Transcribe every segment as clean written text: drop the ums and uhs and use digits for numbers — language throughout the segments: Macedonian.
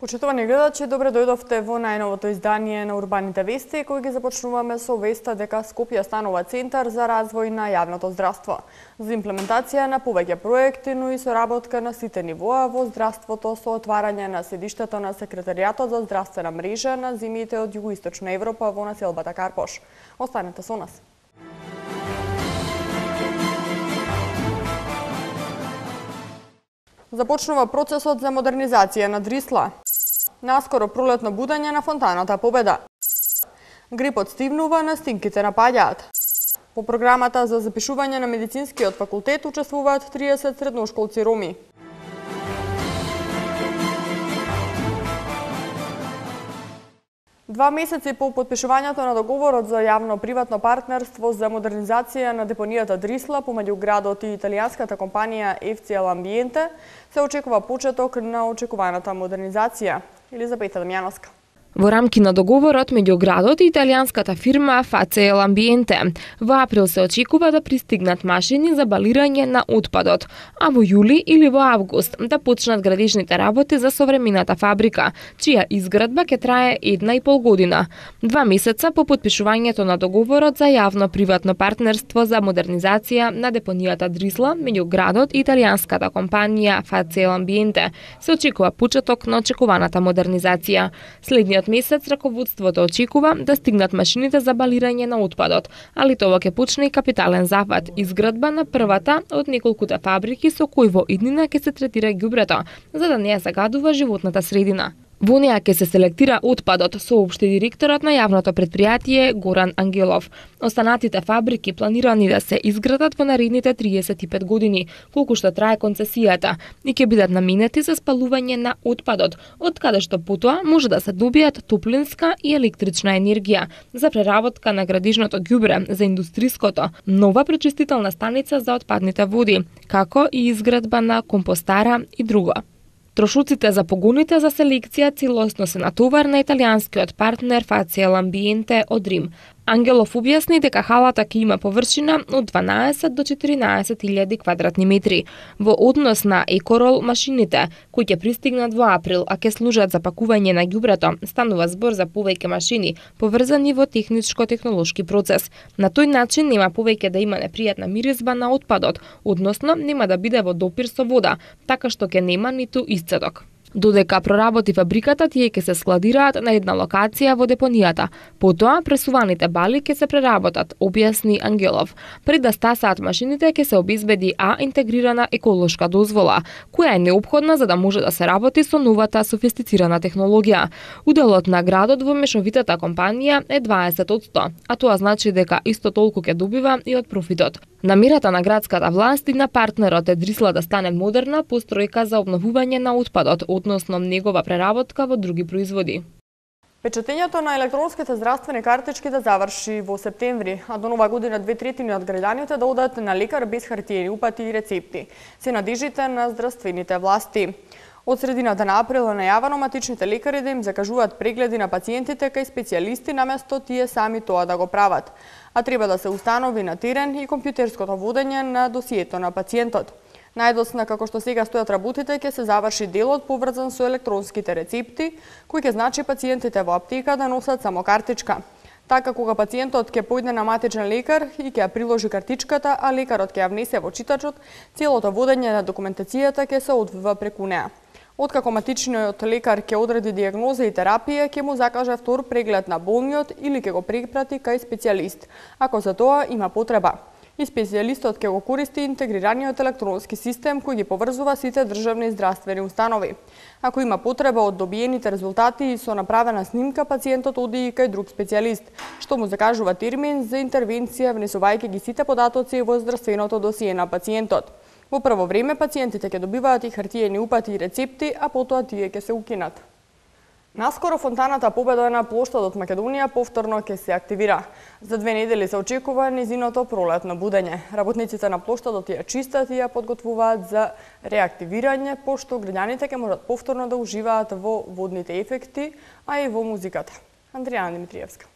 Почитувани гледачи, добре дојдовте во најновото издание на Урбаните вести, кои ги започнуваме со веста дека Скопје станува центар за развој на јавното здравство. За имплементација на повеќе проекти, но и соработка на сите нивоа во здравството со отварање на седиштето на Секретаријатот за здравствена мрежа на земјите од Југоисточна Европа во населбата Карпош. Останете со нас. Започнува процесот за модернизација на Дрисла. Наскоро пролетно будење на фонтаната Победа. Грипот стивнува, настинките напаѓаат. По програмата за запишување на медицинскиот факултет учествуваат 30 средношколци роми. Два месеци по подпишувањето на договорот за јавно-приватно партнерство за модернизација на депонијата Дрисла помеѓу градот и италијанската компанија FCL Ambiente, се очекува почеток на очекуваната модернизација. Елизабета Дамјановска. Во рамки на договорот меѓу градот и италијанската фирма FCL Ambiente, во април се очекува да пристигнат машини за балирање на отпадот, а во јули или во август да почнат градежните работи за современата фабрика, чија изградба ќе трае 1,5 година. 2 месеца по подпишувањето на договорот за јавно-приватно партнерство за модернизација на депонијата Дрисла меѓу градот и италијанската компанија FCL Ambiente, се очекува почеток на очекуваната модернизација. Следниот месец раководството очекува да стигнат машините за балирање на отпадот, али тоа ќе почне и капитален зафат, изградба на првата од неколкуте фабрики со кои во иднина ќе се третира ѓубрето, за да не ја загадува животната средина. Во неа ќе се селектира отпадот, соопшти директорот на јавното претпријатие Горан Ангелов. Останатите фабрики планирани да се изградат во наредните 35 години, колку што трае концесијата, и ќе бидат наменети за спалување на отпадот, од каде што потоа може да се добијат топлинска и електрична енергија за преработка на градежното ѓубре, за индустриското, нова пречистителна станица за отпадните води, како и изградба на компостара и друго. Трошоците за погоните за селекција целосно се натовар на италијанскиот партнер FCL Ambiente од Рим. Ангелов објасни дека халата ќе има површина од 12 до 14.000 квадратни метри. Во однос на Екорол машините, кои ќе пристигнат во април, а ќе служат за пакување на ѓубрето, станува збор за повеќе машини, поврзани во техничко-технолошки процес. На тој начин нема повеќе да има непријатна миризба на отпадот, односно нема да биде во допир со вода, така што ќе нема ниту исцедок. Додека проработи фабриката, тие ќе се складираат на една локација во депонијата. Потоа, пресуваните бали ќе се преработат, објасни Ангелов. Пред да стасаат машините ќе се обезбеди интегрирана еколошка дозвола, која е неопходна за да може да се работи со новата софистицирана технологија. Уделот на градот во мешовитата компанија е 20%, а тоа значи дека исто толку ќе добива и од профитот. Намерата на градската власт и на партнерот е Дрисла да стане модерна постројка за обновување на отпадот, односно негова преработка во други производи. Печатењето на електронските здравствени картички да заврши во септември, а до нова година 2/3 од граѓаните да одат на лекар без хартиени упати и рецепти, се надежите на здравствените власти. Од средината на април е најавено матичните лекари да им закажуваат прегледи на пациентите кај специјалисти наместо тие сами тоа да го прават, а треба да се установи на терен и компјутерското водење на досието на пациентот. Најдосна како што сега стојат работите, ќе се заврши делот поврзан со електронските рецепти, кој ќе значи пациентите во аптека да носат само картичка. Така, кога пациентот ќе појде на матичен лекар и ќе ја приложи картичката, а лекарот ќе ја внесе во читачот, целото водење на документацијата ќе се одвива преку неа. Откако матичниот лекар ќе одреди дијагноза и терапија, ќе му закаже втор преглед на болниот или ќе го препрати кај специјалист, ако за тоа има потреба. И специјалистот ќе го користи интегрираниот електронски систем кој ги поврзува сите државни здравствени установи. Ако има потреба од добиените резултати и со направена снимка, пациентот оди и кај друг специјалист, што му закажува термин за интервенција внесувајќи ги сите податоци во здравственото досие на пациентот. Во прво време пациентите ќе добиваат и хартиени упати и рецепти, а потоа тие ќе се укинат. Наскоро фонтаната Победа на плоштадот Македонија повторно ќе се активира. За 2 недели се очекува незиното пролетно будење. Работниците на плоштадот ја чистат и ја подготвуваат за реактивирање, пошто граѓаните ќе можат повторно да уживаат во водните ефекти, а и во музиката. Андријана Димитриевска.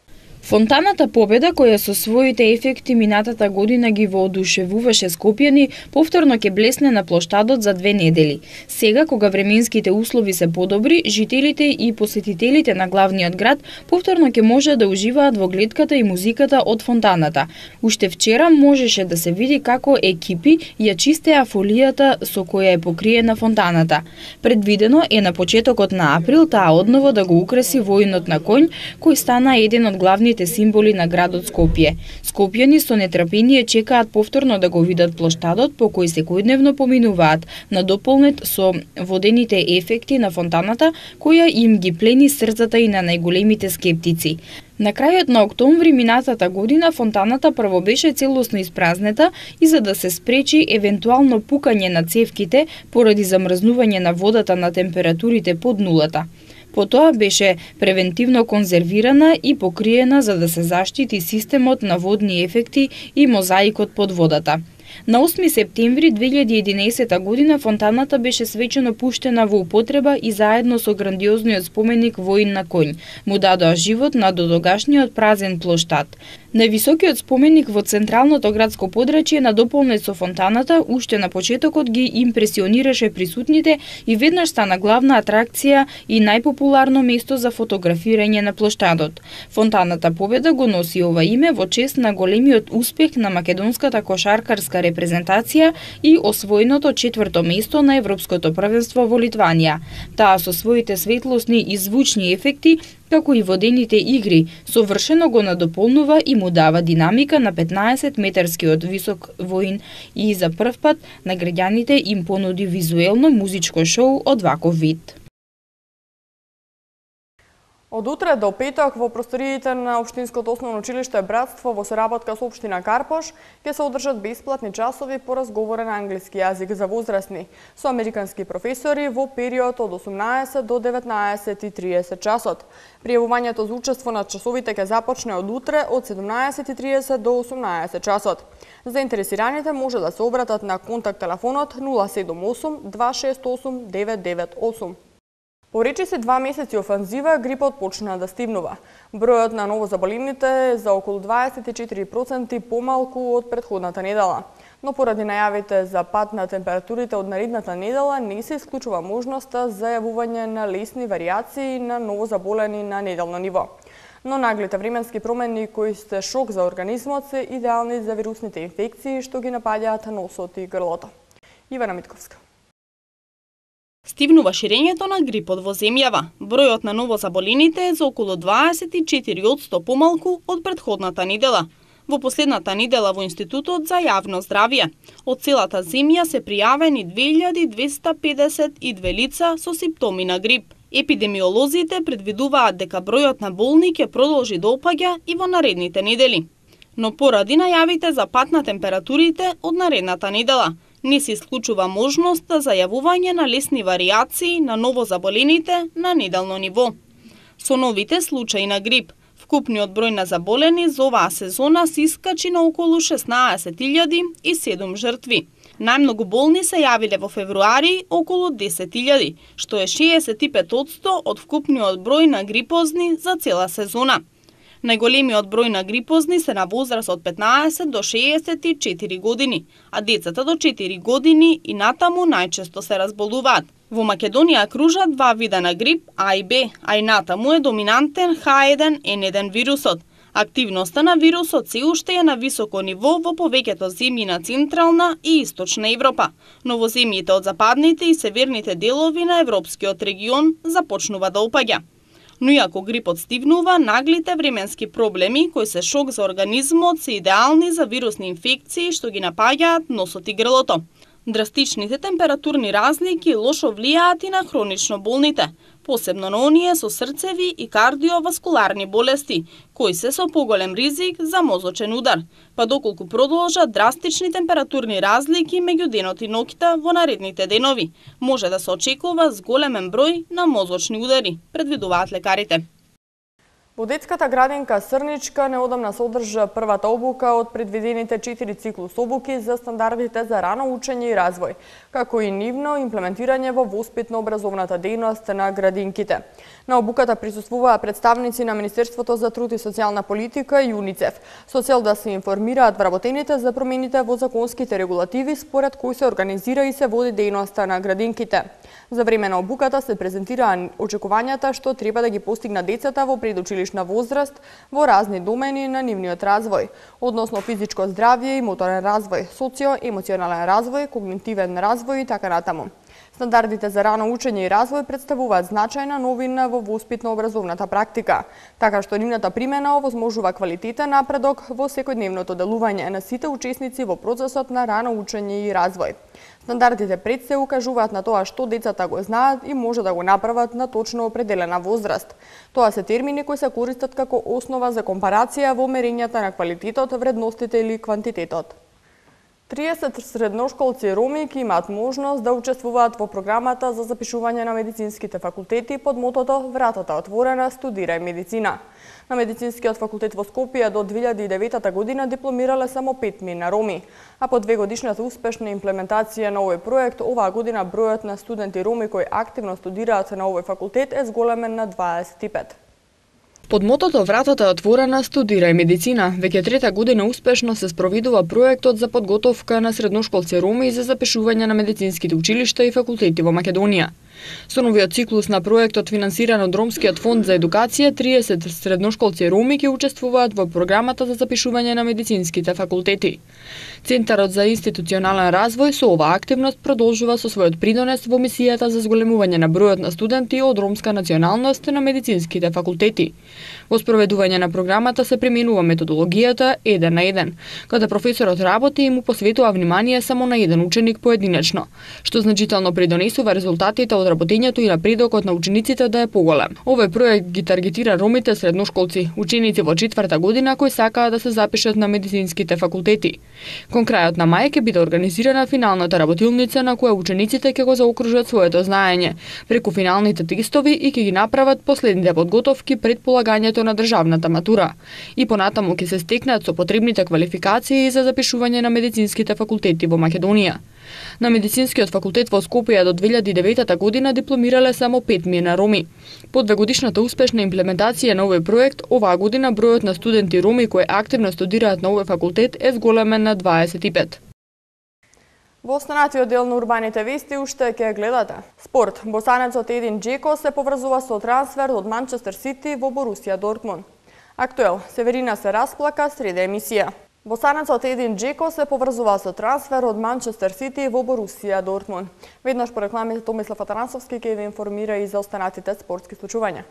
Фонтаната Победа, која со своите ефекти минатата година ги воодушевуваше скопјани, повторно ќе блесне на плоштадот за 2 недели. Сега, кога временските услови се подобри, жителите и посетителите на главниот град повторно ќе може да уживаат во гледката и музиката од фонтаната. Уште вчера можеше да се види како екипи ја чистеа фолијата со која е покриена фонтаната. Предвидено е на почетокот на април таа одново да го украси воинот на конј, кој стана еден од главните символи на градот Скопје. Скопјани со нетрпение чекаат повторно да го видат плоштадот по кој секојдневно поминуваат, надополнет со водените ефекти на фонтаната, која им ги плени срцата и на најголемите скептици. На крајот на октомври минатата година фонтаната прво беше целосно испразнета и за да се спречи евентуално пукање на цевките поради замрзнување на водата на температурите под нулата. Потоа беше превентивно конзервирана и покриена за да се заштити системот на водни ефекти и мозаикот под водата. На 8 септември 2011 година фонтаната беше свечено пуштена во употреба и заедно со грандиозниот споменик Воин на конј му дадоа живот на додогашниот празен плоштад. Највисокиот споменик во централното градско подрачје надополнет со фонтаната уште на почетокот ги импресионираше присутните и веднаш стана главна атракција и најпопуларно место за фотографирање на плоштадот. Фонтаната Победа го носи ова име во чест на големиот успех на македонската кошаркарска репрезентација и освоеното 4-то место на Европското првенство во Литванија. Таа со своите светлосни и звучни ефекти како и водените игри, совршено го надополнува и му дава динамика на 15-метарскиот висок воин и за прв пат на граѓаните им понуди визуелно музичко шоу од ваков вид. Од утре до петок во просториите на Општинското основно училиште Братство во соработка со Општина Карпош ќе се одржат бесплатни часови по разговорен англиски јазик за возрастни со американски професори во период од 18 до 19:30 часот. Пријавувањето за учество на часовите ќе започне од утре од 17:30 до 18 часот. Заинтересираните може да се обратат на контакт телефонот 078 268 998. По речиси 2 месеци офанзива, грипот почна да стивнува. Бројот на новозаболените е за околу 24% помалку од претходната недела. Но поради најавите за пад на температурите од наредната недела, не се исклучува можноста за јавување на лесни варијации на новозаболени на неделно ниво. Но наглите временски промени кои се шок за организмот се идеални за вирусните инфекции што ги напаѓаат носот и грлото. Ивана Митковска. Стивнува ширењето на грипот во земјава. Бројот на новозаболените е за околу 24% помалку од претходната недела. Во последната недела во Институтот за јавно здравје. Од целата земја се пријавени 2252 лица со симптоми на грип. Епидемиолозите предвидуваат дека бројот на болни ќе продолжи да опаѓа и во наредните недели. Но поради најавите за пад на температурите од наредната недела, не се исклучува можноста за јавување на лесни варијации на новозаболените на неделно ниво. Со новите случаи на грип, вкупниот број на заболени за оваа сезона се искачи на околу 16.007 жртви. Најмногу болни се јавиле во февруари околу 10.000, што е 65% од вкупниот број на грипозни за цела сезона. Најголемиот број на грипозни се на возраст од 15 до 64 години, а децата до 4 години и натаму најчесто се разболуваат. Во Македонија кружат 2 вида на грип, А и Б, а и натаму е доминантен H1N1 вирусот. Активноста на вирусот се уште е на високо ниво во повеќето земји на Централна и Источна Европа, но во земјите од западните и северните делови на европскиот регион започнува да опаѓа. Но иако грипот стивнува, наглите временски проблеми кои се шок за организмот се идеални за вирусни инфекции што ги напаѓаат носот и грлото. Драстичните температурни разлики лошо влијаат и на хронично болните, посебно на оние со срцеви и кардиоваскуларни болести, кои се со поголем ризик за мозочен удар, па доколку продолжат драстични температурни разлики меѓу денот и ноќта во наредните денови, може да се очекува зголемен број на мозочни удари, предвидуваат лекарите. Во детската градинка Срничка неодамна се одржа првата обука од предвидените 4 циклус обуки за стандардите за рано учење и развој, како и нивно имплементирање во воспитно-образовната дејност на градинките. На обуката присуствуваа представници на Министерството за труд и социјална политика и ЮНИЦЕФ, со цел да се информираат вработените за промените во законските регулативи според кои се организира и се води дејноста на градинките. За време на обуката се презентираа очекувањата што треба да ги постигнат децата во предучилишна возраст во разни домени на нивниот развој, односно физичко здравје и моторен развој, социо-емоционален развој, когнитивен развој и така натаму. Стандардите за рано учење и развој представуваат значајна новина во воспитно-образовната практика, така што нивната примена овозможува квалитетен напредок во секојдневното делување на сите учесници во процесот на рано учење и развој. Стандардите пред се укажуваат на тоа што децата го знаат и може да го направат на точно определена возраст. Тоа се термини кои се користат како основа за компарација во мерењата на квалитетот, вредностите или квантитетот. 30 средношколци роми ки имаат можност да учествуваат во програмата за запишување на медицинските факултети под мотото "Вратата отворена, студирај медицина". На медицинскиот факултет во Скопје до 2009 година дипломирале само 5 роми, а по 2-годишната успешна имплементација на овој проект, оваа година бројот на студенти роми кои активно студираат на овој факултет е зголемен на 25. Под мотото "Вратата е отворена, студирај медицина", веќе трета година успешно се спроведува проектот за подготовка на средношколци роми за запишување на медицинските училишта и факултети во Македонија. Со новиот циклус на проектот финансиран од Ромскиот фонд за едукација, 30 средношколци роми ќе учествуваат во програмата за запишување на медицинските факултети. Центарот за институционален развој со оваа активност продолжува со својот придонес во мисијата за зголемување на бројот на студенти од ромска националност на медицинските факултети. Во спроведување на програмата се применува методологијата 1 на 1, каде професорот работи и му посветува внимание само на еден ученик поединечно, што значително придонесува резултатите од работењето и напредокот на учениците да е поголем. Овој проект ги таргетира ромите средношколци, ученици во 4-та година кои сакаат да се запишат на медицинските факултети. Кон крајот на мај ќе биде организирана финалната работилница на која учениците ќе го заокружат своето знаење преку финалните тестови и ќе ги направат последните подготовки пред полагањето на државната матура. И понатаму ќе се стекнат со потребните квалификации за запишување на медицинските факултети во Македонија. На медицинскиот факултет во Скопје до 2009 година дипломирале само 5 роми. По 2-годишната успешна имплементација на овој проект, оваа година бројот на студенти роми кои активно студираат на овој факултет е зголемен на 25. Во останатиот дел на урбаните вести уште ќе гледате. Спорт. Босанецот Един Джеко се поврзува со трансфер од Манчестер Сити во Борусија Дортмунд. Актуел. Северина се расплака среде емисија. Босанецот Един Джеко се поврзува со трансфер од Манчестер Сити во Борусија Дортмунд. Веднаш по рекламите Томислав Атанасовски ќе ви информира и за останатите спортски случувања.